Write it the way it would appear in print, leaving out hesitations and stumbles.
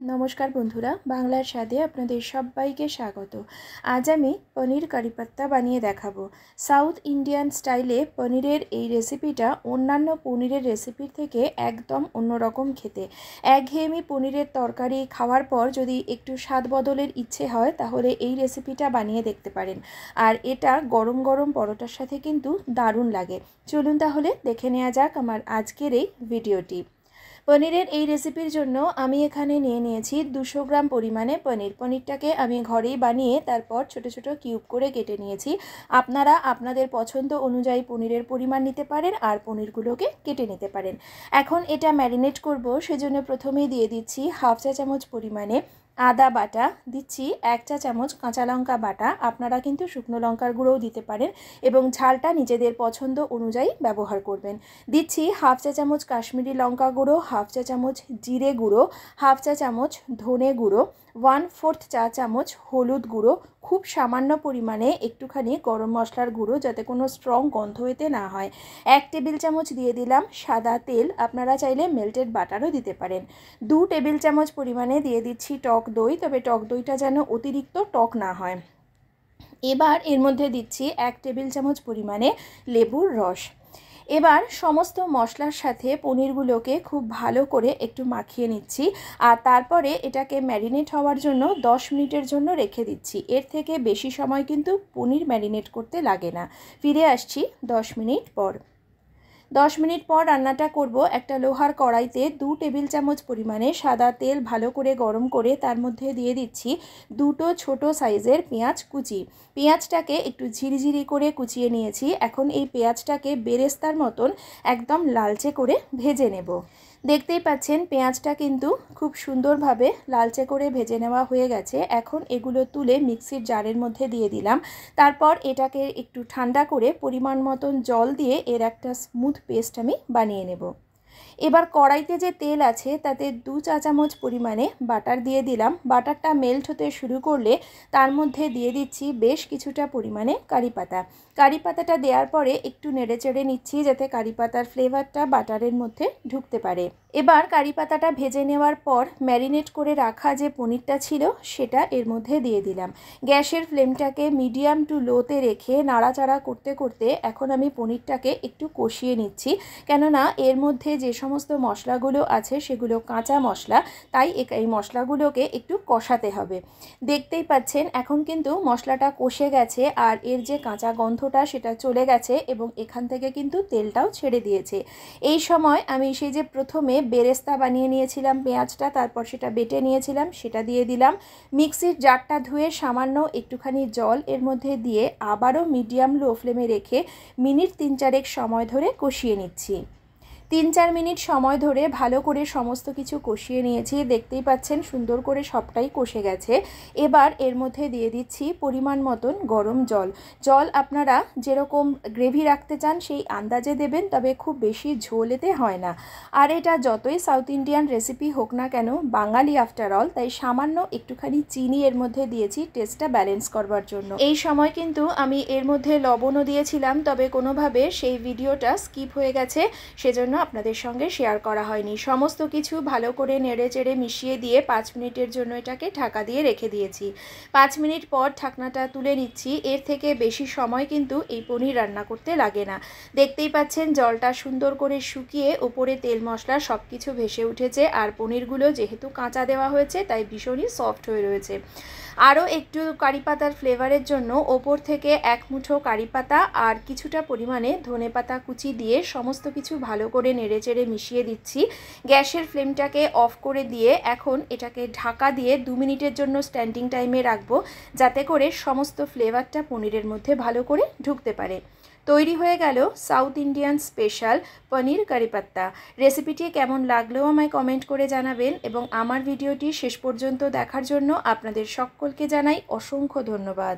नमस्कार बंधुरा बांगलार स्वादे आपनादेर सबाइके स्वागत। आज आमी पनीर करी पत्ता बानिये देखाबो। साउथ इंडियान स्टाइले पनीरेर एई रेसिपिटा अन्यान्य पनीरेर रेसिपिर थेके एकदम अन्यरकम खेते। एकघेयेमी पनीरेर तरकारी खाওয়ার पर यदि एकटू स्वाद बदलेर इच्छे हय ताहले एई रेसिपिटा बानिये देखते पारेन। आर एटा गरम गरम परोटार साथे किन्तु दारुण लागे। चलुन ताहले देखे नेওয়া যাক आमार आजकेर एई भिडियोटी। पनीरेर এই রেসিপির জন্য আমি এখানে নিয়ে নিয়েছি 200 গ্রাম পরিমাণে পনির। পনিরটাকে আমি ঘরেই বানিয়ে তারপর ছোট ছোট কিউব করে কেটে নিয়েছি। আপনারা আপনাদের পছন্দ অনুযায়ী পনিরের পরিমাণ নিতে পারেন আর পনিরগুলোকে কেটে নিতে পারেন। এখন এটা ম্যারিনেট করব, সেজন্য প্রথমেই দিয়ে দিচ্ছি হাফ চা চামচ পরিমাণে আদা বাটা, দিচ্ছি 1 চা চামচ কাঁচা লঙ্কা বাটা। আপনারা কিন্তু শুকনো লঙ্কার গুঁড়োও দিতে পারেন এবং ঝালটা নিজেদের পছন্দ অনুযায়ী ব্যবহার করবেন। দিচ্ছি হাফ চা চামচ কাশ্মীরি লঙ্কা গুঁড়ো, হাফ চা চামচ জিরে গুঁড়ো, হাফ চা চামচ ধনে গুঁড়ো, 1/4 চা চামচ হলুদ গুঁড়ো, খুব সামান্য পরিমাণে একটুখানি গরম মশলার গুঁড়ো যাতে কোনো স্ট্রং গন্ধ এতে না হয়। 1 টেবিল চামচ দিয়ে দিলাম সাদা তেল, আপনারা চাইলে মেল্টেড বাটারও দিতে পারেন। 2 টেবিল চামচ পরিমাণে দিয়ে দিচ্ছি টক দই, তবে টক দইটা যেন অতিরিক্ত টক না হয়। এবার এর মধ্যে দিচ্ছি 1 টেবিল চামচ পরিমাণে লেবুর রস। এবার সমস্ত মশলার সাথে পনিরগুলোকে খুব ভালো করে একটু মাখিয়ে নিচ্ছি আর তারপরে এটাকে ম্যারিনেট হওয়ার জন্য 10 মিনিটের জন্য রেখে দিচ্ছি। এর থেকে বেশি সময় কিন্তু পনির ম্যারিনেট করতে লাগে না। ফিরে আসছি 10 মিনিট পর। 10 মিনিট পর রান্নাটা করব। একটা লোহার কড়াইতে 2 টেবিল চামচ পরিমাণে সাদা তেল ভালো করে গরম করে তার মধ্যে দিয়ে দিচ্ছি 2টো ছোট সাইজের পেঁয়াজ কুচি। পেঁয়াজটাকে একটু ঝিরিঝিরি করে কুচিয়ে নিয়েছি। এখন এই পেঁয়াজটাকে বেরেস্তার মতন একদম লালচে করে ভেজে নেব। দেখতেই পাচ্ছেন পেঁয়াজটা কিন্তু খুব সুন্দরভাবে লালচে করে ভেজে নেওয়া হয়ে গেছে। এখন এগুলো তুলে মিক্সির জারের মধ্যে দিয়ে দিলাম। তারপর এটাকে একটু ঠান্ডা করে পরিমাণ মতন জল দিয়ে এর একটা স্মুথ পেস্ট আমি বানিয়ে নেব। এবার কড়াইতে যে তেল আছে তাতে 2 চা চামচ পরিমাণে বাটার দিয়ে দিলাম। বাটারটা মেল্ট হতে শুরু করলে তার মধ্যে দিয়ে দিচ্ছি বেশ কিছুটা পরিমাণে কারি পাতা। কারি পাতাটা দেওয়ার পরে একটু নেড়েচেড়ে নিচ্ছি যাতে কারি পাতার ফ্লেভারটা বাটারের মধ্যে ঢুকতে পারে। এবার কারি পাতাটা ভেজে নেওয়ার পর ম্যারিনেট করে রাখা যে পনিরটা ছিল সেটা এর মধ্যে দিয়ে দিলাম। গ্যাসের ফ্লেমটাকে মিডিয়াম টু লোতে রেখে নাড়াচাড়া করতে করতে এখন আমি পনিরটাকে একটু কষিয়ে নিচ্ছি, কেননা এর মধ্যে যে সমস্ত মশলাগুলো আছে সেগুলো কাঁচা মশলা, তাই এই মশলাগুলোকে একটু কষাতে হবে। দেখতেই পাচ্ছেন এখন কিন্তু মশলাটা কষে গেছে আর এর যে কাঁচা গন্ধটা সেটা চলে গেছে এবং এখান থেকে কিন্তু তেলটাও ছেড়ে দিয়েছে। এই সময় আমি সেই যে প্রথমে বেরেস্তা বানিয়ে নিয়েছিলাম পেঁয়াজটা, তারপর সেটা বেটে নিয়েছিলাম সেটা দিয়ে দিলাম। মিক্সির জারটা ধুয়ে সামান্য একটুখানি জল এর মধ্যে দিয়ে আবারও মিডিয়াম লো ফ্লেমে রেখে মিনিট 3-4 সময় ধরে কষিয়ে নিচ্ছি। 3-4 মিনিট সময় ধরে ভালো করে সমস্ত কিছু কষিয়ে নিয়েছি। দেখতেই পাচ্ছেন সুন্দর করে সবটাই কষে গেছে। এবার এর মধ্যে দিয়ে দিচ্ছি পরিমাণ মতন গরম জল। জল আপনারা যেরকম গ্রেভি রাখতে চান সেই আন্দাজে দেবেন, তবে খুব বেশি ঝোল এতে হয় না। আর এটা যতই সাউথ ইন্ডিয়ান রেসিপি হোক না কেন, বাঙালি আফটার অল, তাই সামান্য একটুখানি চিনি এর মধ্যে দিয়েছি টেস্টটা ব্যালেন্স করবার জন্য। এই সময় কিন্তু আমি এর মধ্যে লবণও দিয়েছিলাম, তবে কোনোভাবে সেই ভিডিওটা স্কিপ হয়ে গেছে, সেজন্য আপনাদের সঙ্গে শেয়ার করা হয়নি। সমস্ত কিছু ভালো করে নেড়ে চেড়ে মিশিয়ে দিয়ে 5 মিনিটের জন্য এটাকে ঢাকা দিয়ে রেখে দিয়েছি। 5 মিনিট পর ঢাকনাটা তুলে নিচ্ছি। এর থেকে বেশি সময় কিন্তু এই পনির রান্না করতে লাগে না। দেখতেই পাচ্ছেন জলটা সুন্দর করে শুকিয়ে উপরে তেল মশলা সব কিছু ভেসে উঠেছে আর পনিরগুলো যেহেতু কাঁচা দেওয়া হয়েছে তাই ভীষণই সফট হয়ে রয়েছে। আরও একটু কারি পাতার ফ্লেভারের জন্য ওপর থেকে 1 মুঠো কারি পাতা আর কিছুটা পরিমাণে ধনে পাতা কুচি দিয়ে সমস্ত কিছু ভালো করে নেড়েচেড়ে মিশিয়ে দিচ্ছি। গ্যাসের ফ্লেমটাকে অফ করে দিয়ে এখন এটাকে ঢাকা দিয়ে 2 মিনিটের জন্য স্ট্যান্ডিং টাইমে রাখবো, যাতে করে সমস্ত ফ্লেভারটা পনিরের মধ্যে ভালো করে ঢুকতে পারে। তৈরি হয়ে গেল সাউথ ইন্ডিয়ান স্পেশাল পনির কারি পাত্তা। রেসিপিটি কেমন লাগলেও আমায় কমেন্ট করে জানাবেন এবং আমার ভিডিওটি শেষ পর্যন্ত দেখার জন্য আপনাদের সকলকে জানাই অসংখ্য ধন্যবাদ।